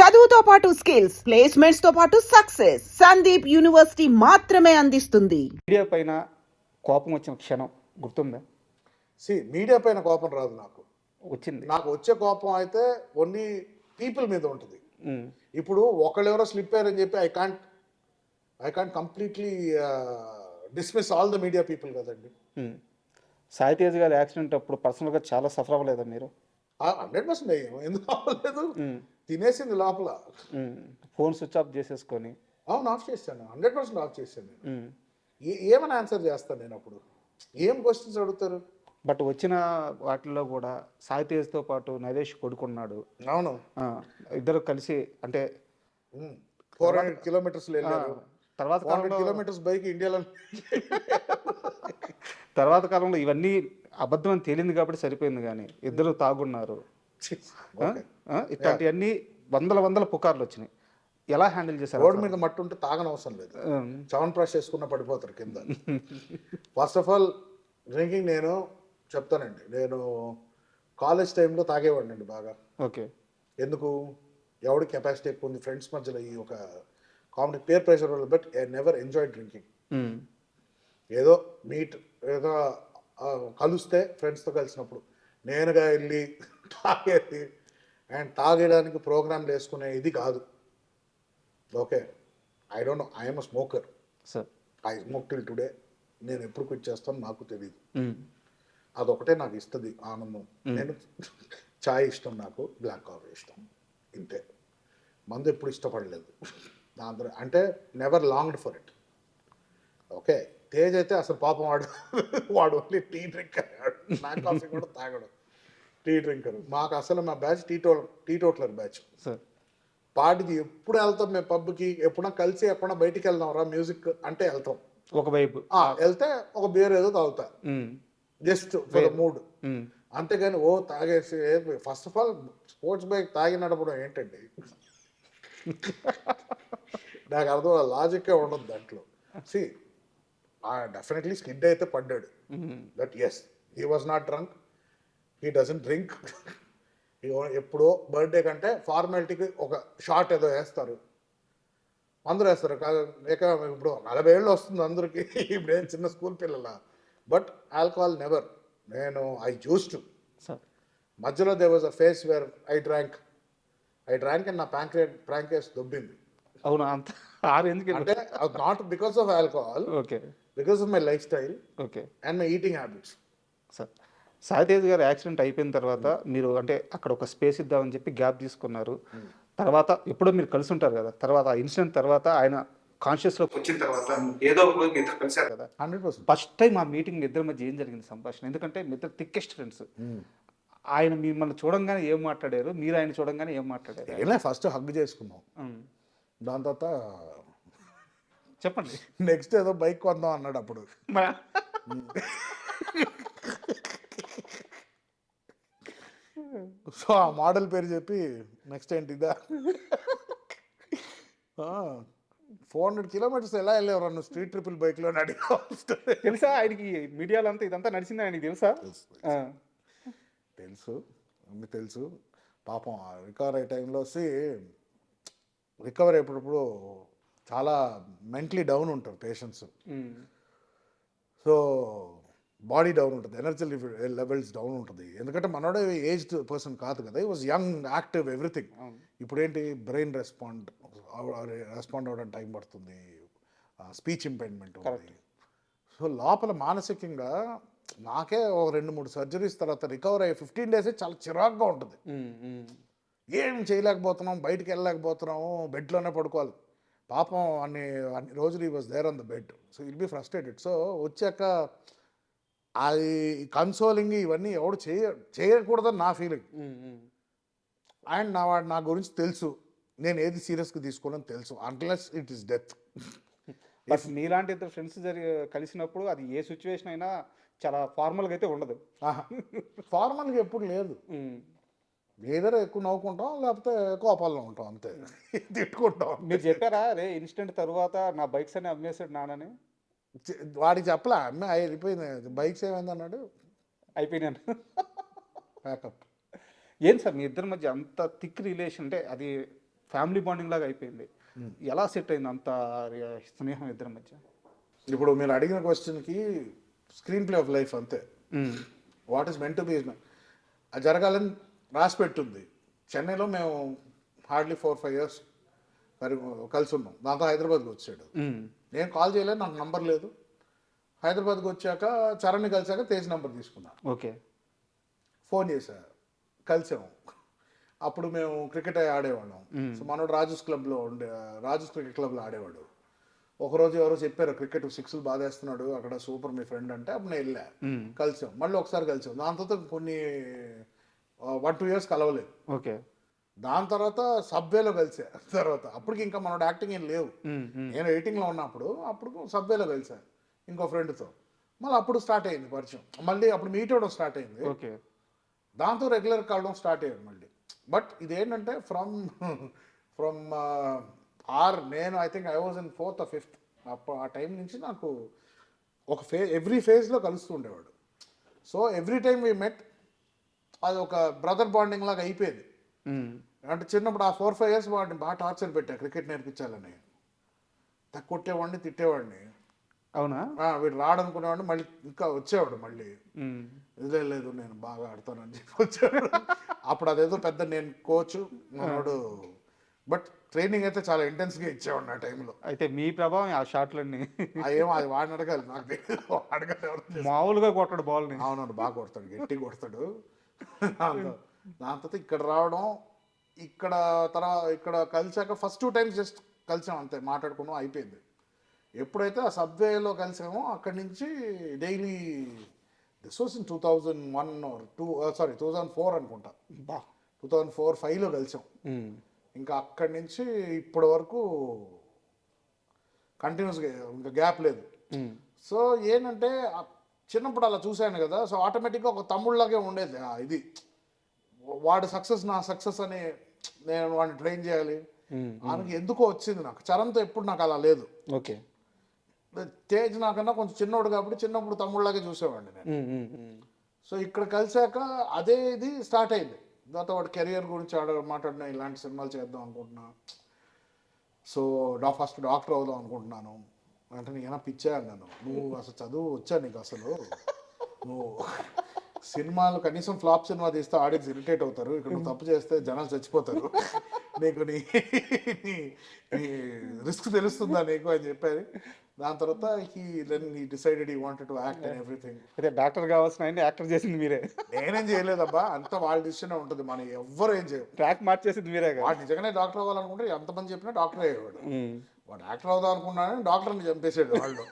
చదువుతో పాటు skills, placements తో పాటు సక్సెస్ సందీప్ యూనివర్సిటీ మాత్రమే అందిస్తుంది. మీడియా పైన కోపం వచ్చిన క్షణం గుర్తుందా? మీడియా పైన కోపం రాదు నాకు. వచ్చింది. నాకు వచ్చే కోపం అయితే ఓన్లీ పీపుల్ మీద ఉంటుంది. ఇప్పుడు ఒకళ్ళెవరో స్లిప్ అయ్యారని చెప్పి I can't completely dismiss all the media people కదండి. సాయి తేజ్ గారి యాక్సిడెంట్ అప్పుడు పర్సనల్గా చాలా సఫర్ అవ్వలేదా మీరు? 100% అయ్యాము. ఎందుకు అవ్వలేదు? తినేసింది లోపల. ఫోన్ స్విచ్ ఆఫ్ చేసేసుకొని. అవును, ఆఫ్ చేశాను. 100% ఆఫ్ చేశాను నేను. ఏమని ఆన్సర్ చేస్తాను నేను అప్పుడు? ఏం క్వశ్చన్స్ అడుగుతారు? బట్ వచ్చిన వాటిల్లో కూడా సాయి తేజ్తో పాటు నరేష్ కొడుకున్నాడు. అవును, ఇద్దరు కలిసి అంటే 400 కిలోమీటర్స్ వెళ్ళారు. తర్వాత 400 కిలోమీటర్స్ బైక్ ఇండియాలో. తర్వాత కాలంలో ఇవన్నీ అబద్ధం అని తేలింది కాబట్టి సరిపోయింది, కానీ ఇద్దరు తాగున్నారు. ఇట్లాంటివన్నీ వందల పుకార్లు వచ్చినాయి. ఎలా హ్యాండిల్ చేశారు? రోడ్ మీద మట్టి ఉంటే తాగనవసరం లేదు, చవన్ బ్రష్ చేసుకున్న పడిపోతారు కింద. ఫస్ట్ ఆఫ్ ఆల్ డ్రింకింగ్ నేను చెప్తానండి, నేను కాలేజ్ టైంలో తాగేవాడిని అండి బాగా. ఓకే. ఎందుకు? ఎవడి కెపాసిటీ ఎక్కువ ఉంది ఫ్రెండ్స్ మధ్యలో ఈ ఒక కామెడీ పేర్ ప్రెషర్ వల్ల. But I never enjoy drinking. ఏదో ఏదో కలిస్తే ఫ్రెండ్స్తో కలిసినప్పుడు నేనుగా వెళ్ళి తాగేది అండ్ తాగేయడానికి ప్రోగ్రాంలు వేసుకునే ఇది కాదు. Okay, I don't know, I'm a smoker. I smoke till today. నేను ఎప్పుడు క్విట్ చేస్తాను నాకు తెలియదు. అదొకటే నాకు ఇస్తుంది ఆనందం. నేను చాయ్ ఇష్టం, నాకు బ్లాక్ కాఫీ ఇష్టం, ఇంతే. మందు ఎప్పుడు ఇష్టపడలేదు అంటే never longed for it. Okay, Tej అయితే అసలు పాపం వాడు only tea drinker. Black coffee కూడా తాగడు, టీ డ్రింకర్. మాకు అసలు మా బ్యాచ్ టీ టోట్లర్ బ్యాచ్. పార్టీకి ఎప్పుడు వెళ్తాం మేము పబ్కి, ఎప్పుడన్నా కలిసి ఎప్పుడన్నా బయటికి వెళ్దాం రా మ్యూజిక్ అంటే వెళ్తాం. ఒకవైపు వెళ్తే ఒక బీర్ ఏదో తాగుతా, జస్ట్ ఫర్ ద మూడ్. అంతేగాని తాగేసి. First of all sports bike తాగి నడపడం ఏంటండి? నాకు అర్థం, లాజిక్కే ఉండదు దాంట్లో. డెఫినెట్లీ స్కిడ్ అయితే పడ్డాడు. But yes, he was not drunk, he doesn't drink. ఎప్పుడో బర్త్డే కంటే ఫార్మాలిటీకి ఒక షార్ట్ ఏదో వేస్తారు, అందరూ వేస్తారు. ఇప్పుడు 40 ఏళ్ళు వస్తుంది అందరికి, ఇప్పుడు ఏం చిన్న స్కూల్ పిల్లల. But alcohol never. I used to. మధ్యలో there was a phase where I drank and నా ప్రాంకేస్ దొబ్బింది. అవునా? అంత అంటే not because of alcohol, okay, because of my lifestyle okay and my eating habits. Sir, Sai Tej గారు accident అయిపోయిన తర్వాత మీరు అంటే అక్కడ ఒక స్పేస్ ఇద్దామని చెప్పి గ్యాప్ తీసుకున్నారు. తర్వాత ఎప్పుడో మీరు కలిసి ఉంటారు కదా, తర్వాత ఆ ఇన్సిడెంట్ తర్వాత ఆయన కాన్షియస్లోకి వచ్చిన తర్వాత ఏదో ఒక రోజు మీ ఇద్దరు కలిసారు కదా. 100%. ఫస్ట్ టైం ఆ మీటింగ్ మీ ఇద్దరి మధ్య ఏం జరిగింది సంభాషణ? ఎందుకంటే మీ ఇద్దరు థిక్కెస్ట్ ఫ్రెండ్స్. ఆయన మిమ్మల్ని చూడంగానే ఏం మాట్లాడారు, మీరు ఆయన చూడంగానే ఏం మాట్లాడారు? ఫస్ట్ హగ్ చేసుకున్నాం, దాని తర్వాత చెప్పండి. నెక్స్ట్ ఏదో బైక్ కొందాం అన్నాడు అప్పుడు. సో ఆ మోడల్ పేరు చెప్పి నెక్స్ట్ ఏంటి ఇదా 400 కిలోమీటర్స్ ఎలా వెళ్ళేవారు నువ్వు స్ట్రీట్ ట్రిపుల్ బైక్లో అడిగా. తెలుసా ఆయనకి? మీడియాలో అంతా ఇదంతా నడిచింది ఆయనకి తెలుసా? తెలుసు. పాపం రికవర్ అయ్యే టైంలో రికవర్ అయ్యేటప్పుడు చాలా మెంటలీ డౌన్ ఉంటారు పేషెంట్స్. సో బాడీ డౌన్ ఉంటుంది, ఎనర్జీ లెవెల్స్ డౌన్ ఉంటుంది. ఎందుకంటే మనోడే ఏజ్డ్ పర్సన్ కాదు కదా, ఈ వాజ్ యంగ్, యాక్టివ్, ఎవ్రీథింగ్. ఇప్పుడు ఏంటి, బ్రెయిన్ రెస్పాండ్ అవ్వడానికి టైం పడుతుంది, స్పీచ్ ఇంపైర్మెంట్ ఉంది. సో లోపల మానసికంగా నాకే ఒక 2-3 సర్జరీస్ తర్వాత రికవర్ అయ్యే 15 days చాలా చిరాకుగా ఉంటుంది. ఏం చేయలేకపోతున్నాం, బయటికి వెళ్ళలేకపోతున్నాము, బెడ్లోనే పడుకోవాలి. పాపం అన్ని రోజులు ఈ was there on the bed. So will be frustrated. So వచ్చాక అది కన్సోలింగ్ ఇవన్నీ ఎవడు చేయకూడదని నా ఫీలింగ్. అండ్ నా గురించి తెలుసు, నేను ఏది సీరియస్గా తీసుకోవాలని తెలుసు, unless it is death. But మీలాంటి ఇద్దరు ఫ్రెండ్స్ కలిసినప్పుడు అది ఏ సిచ్యువేషన్ అయినా చాలా ఫార్మల్గా అయితే ఉండదు. ఫార్మల్గా ఎప్పుడు లేదు. ఏదైనా ఎక్కువ నవ్వుకుంటాం, లేకపోతే కోపాల్లో ఉంటాం, అంతే. తిట్టుకుంటాం. మీరు చెప్పారా అదే ఇన్సిడెంట్ తర్వాత నా బైక్స్ అని అమ్మేసాడు నాన్నని? వాడికి చెప్పలే, అమ్మే అయిపోయింది, బైక్స్ ఏమైంది అన్నాడు, అయిపోయినాను. ప్యాకప్. ఏం సార్ మీ ఇద్దరి మధ్య అంత థిక్ రిలేషన్? అంటే అది ఫ్యామిలీ బాండింగ్ లాగా అయిపోయింది. ఎలా సెట్ అయింది అంత స్నేహం ఇద్దరి మధ్య? ఇప్పుడు మీరు అడిగిన క్వశ్చన్కి స్క్రీన్ ప్లే ఆఫ్ లైఫ్ అంతే. మ్మ్. What is meant to be అది జరగాలని రాసి పెట్టుంది. చెన్నైలో మేము హార్డ్లీ 4-5 years కలిసి ఉన్నాం. దాంతో హైదరాబాద్కి వచ్చాడు. మ్మ్. నేను కాల్ చేయలేదు, నాకు నంబర్ లేదు. హైదరాబాద్కి వచ్చాక చరణ్ని కలిసాక తేజ్ నెంబర్ తీసుకున్నా, ఓకే. ఫోన్ చేశా, కలిసాము. అప్పుడు మేము క్రికెట్ ఆడేవాళ్ళం. సో మనోడు రాజూస్ క్రికెట్ క్లబ్లో ఆడేవాడు. ఒకరోజు ఎవరో చెప్పారు క్రికెట్ 6లు బాధేస్తున్నాడు అక్కడ, సూపర్ మీ ఫ్రెండ్ అంటే, అప్పుడు నేను వెళ్ళా, కలిసాం. మళ్ళీ ఒకసారి కలిసాం. దాని తర్వాత కొన్ని 1-2 years కలవలేదు. ఓకే. దాని తర్వాత సబ్వేలో కలిసా. తర్వాత అప్పటికి ఇంకా మనోడు యాక్టింగ్ ఏం లేవు. నేను ఎడిటింగ్లో ఉన్నప్పుడు అప్పుడు సబ్వేలో కలిసా ఇంకో ఫ్రెండ్తో. మళ్ళీ అప్పుడు స్టార్ట్ అయింది పరిచయం. మళ్ళీ అప్పుడు మీట్ అవ్వడం స్టార్ట్ అయింది. ఓకే. దాంతో రెగ్యులర్ కలవడం స్టార్ట్ అయ్యింది మళ్ళీ. బట్ ఇదేంటంటే ఫ్రమ్ నేను I think I was in 4th or 5th. అప్పుడు ఆ టైం నుంచి నాకు ఒక ఎవ్రీ ఫేజ్లో కలుస్తూ ఉండేవాడు. So every time we met, అది ఒక బ్రదర్ బాండింగ్ లాగా అయిపోయింది. అంటే చిన్నప్పుడు ఆ 4-5 years వాడిని బాగా టార్చర్ పెట్టా క్రికెట్ నేర్పించాలని. కొట్టేవాడిని, తిట్టేవాడిని. అవునా? వీడు రాడనుకునేవాడిని, మళ్ళీ ఇంకా వచ్చేవాడు. మళ్ళీ లేదు నేను బాగా ఆడతానని చెప్పి వచ్చాడు. అప్పుడు అదేదో పెద్ద నేను కోచ్ మనోడు, బట్ ట్రైనింగ్ అయితే చాలా ఇంటెన్స్గా ఇచ్చేవాడు ఆ టైంలో. అయితే మీ ప్రభావం ఆ షాట్లన్నీ ఏమో అది వాడిని అడగాలి, నాకు తెలియదు. అడగాలి ఎవరు. మామూలుగా కొట్టాడు బాల్ని. అవునవును, బాగా కొడతాడు, గట్టి కొడతాడు. దాని తర్వాత ఇక్కడ రావడం, ఇక్కడ కలిసాక ఫస్ట్ 2 times జస్ట్ కలిసాం అంతే, మాట్లాడుకున్నాం, అయిపోయింది. ఎప్పుడైతే ఆ సబ్వేలో కలిసామో అక్కడి నుంచి daily, this was in 2001 or 2004 అనుకుంటా. 2004-5లో కలిసాం. ఇంకా అక్కడి నుంచి ఇప్పటి వరకు కంటిన్యూస్గా, ఇంకా గ్యాప్ లేదు. సో ఏంటంటే చిన్నప్పుడు అలా చూశాను కదా, సో ఆటోమేటిక్గా ఒక తమ్ముళ్ళలాగే ఉండేది. ఇది వాడు సక్సెస్ నా సక్సెస్ అని నేను వాడిని ట్రైన్ చేయాలి ఆయనకి ఎందుకో వచ్చింది. నాకు చరణ్తో ఎప్పుడు నాకు అలా లేదు. ఓకే. తేజ్ నాకన్నా కొంచెం చిన్నోడు కాబట్టి చిన్నప్పుడు తమ్ముళ్ళలాగే చూసేవాడిని నేను. సో ఇక్కడ కలిసాక అదే ఇది స్టార్ట్ అయింది. దాంతో వాడు కెరియర్ గురించి మాట్లాడినా, ఇలాంటి సినిమాలు చేద్దాం అనుకుంటున్నా, సో ఫస్ట్ డాక్టర్ అవుదాం అనుకుంటున్నాను అంటే, నేనా పిచ్చా అన్నాను. నువ్వు అసలు చదువు వచ్చా నీకు? అసలు నువ్వు సినిమాలు కనీసం ఫ్లాప్ సినిమా తీస్తే ఆడియన్స్ ఇరిటేట్ అవుతారు, ఇక్కడ నువ్వు తప్పు చేస్తే జనాలు చచ్చిపోతారు, నీకు నీ రిస్క్ తెలుస్తుందా నీకు అని చెప్పారు. దాని తర్వాత he decided he wanted to act and everything. అయితే డాక్టర్ కావాల్సిన యాక్టర్ చేసింది మీరే? నేనేం చేయలేదబ్బా, అంతా వాళ్ళ డిసిషన్ ఉంటుంది, మనం ఎవ్వరు ఏం చేయరు. ట్రాక్ మార్చేసింది మీరే. వాడు నిజంగానే డాక్టర్ అవ్వాలనుకుంటే ఎంతమంది చెప్పినా డాక్టర్ అయ్యేవాడు. వాడు యాక్టర్ అవుదాం అనుకున్నాడని డాక్టర్ని చంపేసాడు వాళ్ళు.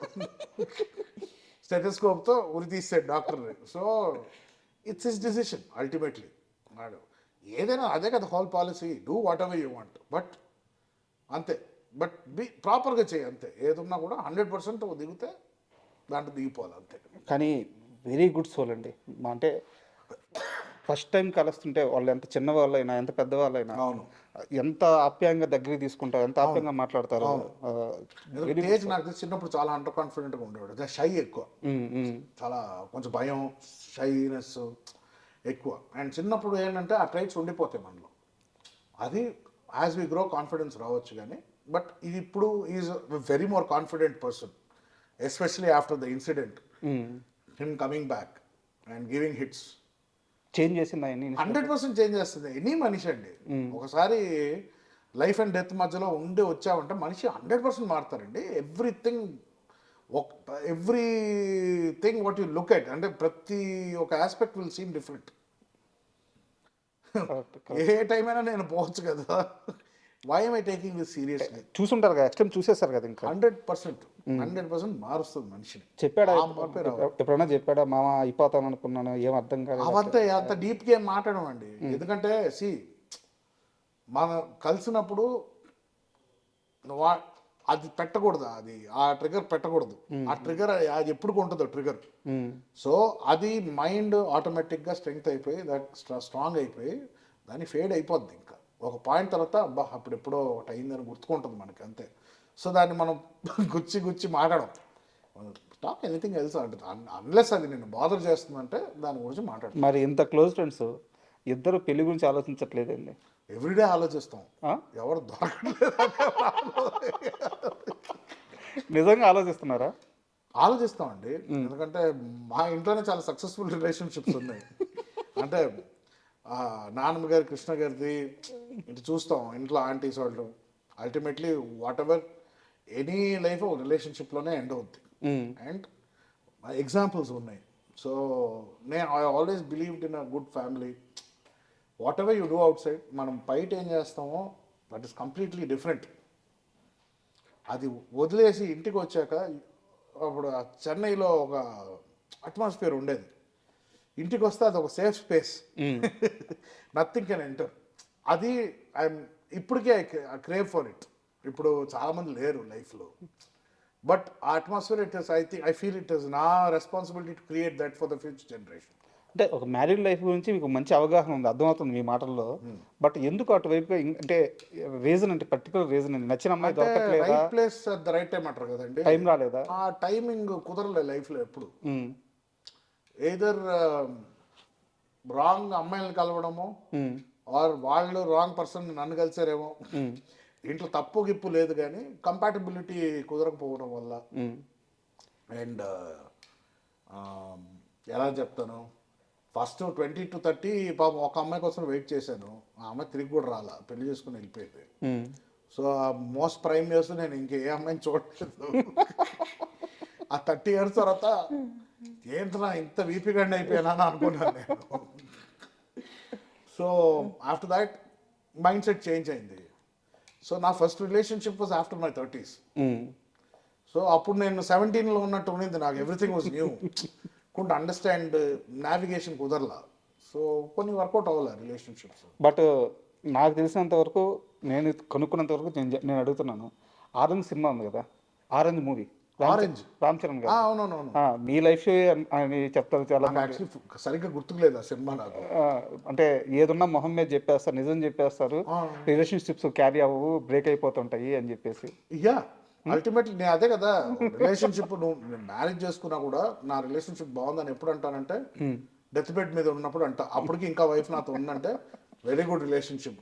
స్టెథోస్కోప్తో ఉరి తీసాడు డాక్టర్ని. So it's his decision ultimately. వాడు ఏదైనా అదే కదా whole policy, do what ever you want, but అంతే. బట్ ప్రాపర్గా చేయి అంతే. ఏదున్నా కూడా 100% దిగితే దాంట్లో దిగిపోవాలి అంతే. కానీ వెరీ గుడ్ సోల్ అండి. అంటే ఫస్ట్ టైం కలుస్తుంటే వాళ్ళు ఎంత చిన్న వాళ్ళైనా, ఎంత పెద్ద వాళ్ళైనా, అవును, ఎంత ఆప్యాయంగా దగ్గరికి తీసుకుంటారు, ఎంత ఆప్యాయంగా మాట్లాడతారు. తేజ్ నాకు చిన్నప్పుడు చాలా అండర్ కాన్ఫిడెంట్గా ఉండేవాడు. షై ఎక్కువ, చాలా కొంచెం భయం, షైనెస్ ఎక్కువ. అండ్ చిన్నప్పుడు ఏంటంటే ఆ ట్రైట్స్ ఉండిపోతాయి మనలో. అది యాజ్ వి గ్రో కాన్ఫిడెన్స్ రావచ్చు కానీ, బట్ ఇది ఇప్పుడు is very more confident person, especially after the incident. Him coming back and giving hits change చేసింది. 100% చేంజ్ చేస్తుంది ఎనీ మనిషి అండి. ఒకసారి లైఫ్ అండ్ డెత్ మధ్యలో ఉండి వచ్చామంటే మనిషి 100% మారుతారండి. Everything what you look at, అంటే ప్రతి ఒక ఆస్పెక్ట్ విల్ సీమ్ డిఫరెంట్. ఏ టైం అయినా నేను పోవచ్చు కదా. Why am I taking this seriously? చూసుంటారు కదా, ఎక్స్టెంట్ చూసేస్తారు కదా. ఇంకా 100% మారుస్తుంది మనిషిని. చెప్పాడా ఎప్పుడైనా? చెప్పాడా మామ అయిపోతాను అనుకున్నాను, ఏం అర్థం కాదు? అవంతా అంత డీప్గా ఏం మాట్లాడమండి. ఎందుకంటే మనం కలిసినప్పుడు అది పెట్టకూడదు, అది ఆ ట్రిగర్ పెట్టకూడదు. ఆ ట్రిగర్ అది ఎప్పుడు ఉంటుందో ట్రిగర్. సో అది మైండ్ ఆటోమేటిక్గా స్ట్రెంగ్త్ అయిపోయి, స్ట్రాంగ్ అయిపోయి దాన్ని ఫేడ్ అయిపోద్ది. ఇంకా ఒక పాయింట్ తర్వాత అబ్బా అప్పుడు ఎప్పుడో ఒకటి అయిందని గుర్తుకుంటుంది మనకి అంతే. సో దాన్ని మనం గుచ్చి మాట్లాడడం, టాక్ ఎనీథింగ్ ఎల్స్ అంటే, అన్లెస్ అది నేను బాదర్ చేస్తుందంటే దాని గురించి మాట్లాడతాను. మరి ఇంత క్లోజ్ ఫ్రెండ్స్ ఇద్దరు పెళ్లి గురించి ఆలోచించట్లేదండి? ఎవ్రీడే ఆలోచిస్తాం, ఆ? ఎవరు దొరకట్లేదు. నిజంగా ఆలోచిస్తున్నారా? ఆలోచిస్తామండి, ఎందుకంటే మా ఇంట్లోనే చాలా సక్సెస్ఫుల్ రిలేషన్షిప్స్ ఉన్నాయి. అంటే నాన్నమ్మ గారి, కృష్ణ గారిది ఇటు చూస్తాం, ఇంట్లో ఆంటీస్ వాళ్ళు. Ultimately what ever any life ఒక రిలేషన్షిప్లోనే ఎండ్ అవుద్ది. అండ్ ఎగ్జాంపుల్స్ ఉన్నాయి. సో నేను I always believed in a good family. What ever you do out side, మనం బయట ఏం చేస్తామో దట్ ఈస్ కంప్లీట్లీ డిఫరెంట్. అది వదిలేసి ఇంటికి వచ్చాక, అప్పుడు ఆ చెన్నైలో ఒక అట్మాస్ఫియర్ ఉండేది, ఇంటికి వస్తే అది ఒక safe space, nothing can enter. అది ఐఎమ్ ఇప్పటికే ఐ క్రేవ్ ఫర్ ఇట్. ఇప్పుడు చాలామంది లేరు లైఫ్లో, బట్ ఆ atmosphere it is, I feel it is నా responsibility to create that for the future generation. అంటే ఒక మ్యారీడ్ లైఫ్ గురించి మీకు మంచి అవగాహన ఉంది, అర్థమవుతుంది మీ మాటల్లో. బట్ ఎందుకు అటువైపు అంటే రీజన్, అంటే పర్టికులర్ రీజన్ నచ్చిన అమ్మాయి దొరకట్లేదా? Right place at the right time అంటారు కదండి. టైం రాలేదా? ఆ టైమింగ్ కుదరలే లైఫ్లో ఎప్పుడు. ఎయిదర్ రాంగ్ అమ్మాయిలను కలవడము, ఆర్ వాళ్ళు రాంగ్ పర్సన్ నన్ను కలిసారేమో. ఇంట్లో తప్పు గిప్పు లేదు, కానీ కంపాటబిలిటీ కుదరకపోవడం వల్ల. అండ్ ఎలా చెప్తాను, ఫస్ట్ 20 to 30 పాపం ఒక అమ్మాయి కోసం వెయిట్ చేశాను. ఆ అమ్మాయి తిరిగి కూడా రాలా, పెళ్లి చేసుకుని వెళ్ళిపోయింది. సో ఆ మోస్ట్ ప్రైమ్ ఇయర్స్ నేను ఇంకే అమ్మాయిని చూడలేదు. ఆ 30 years తర్వాత ఏంట్రా ఇంత వీపిగండి అయిపోయానా అని అనుకున్నాను నేను. So after that mindset change అయింది. సో నా first relationship was after my 30s. So అప్పుడు నేను 17లో ఉన్నట్టు ఉన్నది, నాకు everything was new. Couldn't understand navigation కుదరలా. సో కొన్ని వర్కౌట్ అవ్వాలి రిలేషన్షిప్స్. బట్ నాకు తెలిసినంత వరకు, నేను కనుక్కున్నంత వరకు నేను అడుగుతున్నాను, ఆరెంజ్ సినిమా ఉంది కదా, orange movie, orange Ram Charan గారు. అవునవునవును. మీ లైఫ్ అని చెప్తారు చాలా మంది. యాక్చువల్లీ సరిగ్గా గుర్తుకులేదు ఆ సినిమా నాకు. అంటే ఏదున్నా మొహం మీద చెప్పేస్తారు, నిజం చెప్పేస్తారు, రిలేషన్షిప్స్ క్యారీ అవ్వవు, బ్రేక్ అయిపోతుంటాయి అని చెప్పేసి. యా, అల్టిమేట్లీ నేను అదే కదా, రిలేషన్షిప్ నువ్వు మ్యారేజ్ చేసుకున్నా కూడా నా రిలేషన్షిప్ బాగుందని ఎప్పుడు అంటానంటే, డెత్ బెడ్ మీద ఉన్నప్పుడు అంట. అప్పటికి ఇంకా వైఫ్ నాతో ఉందంటే వెరీ గుడ్ రిలేషన్షిప్.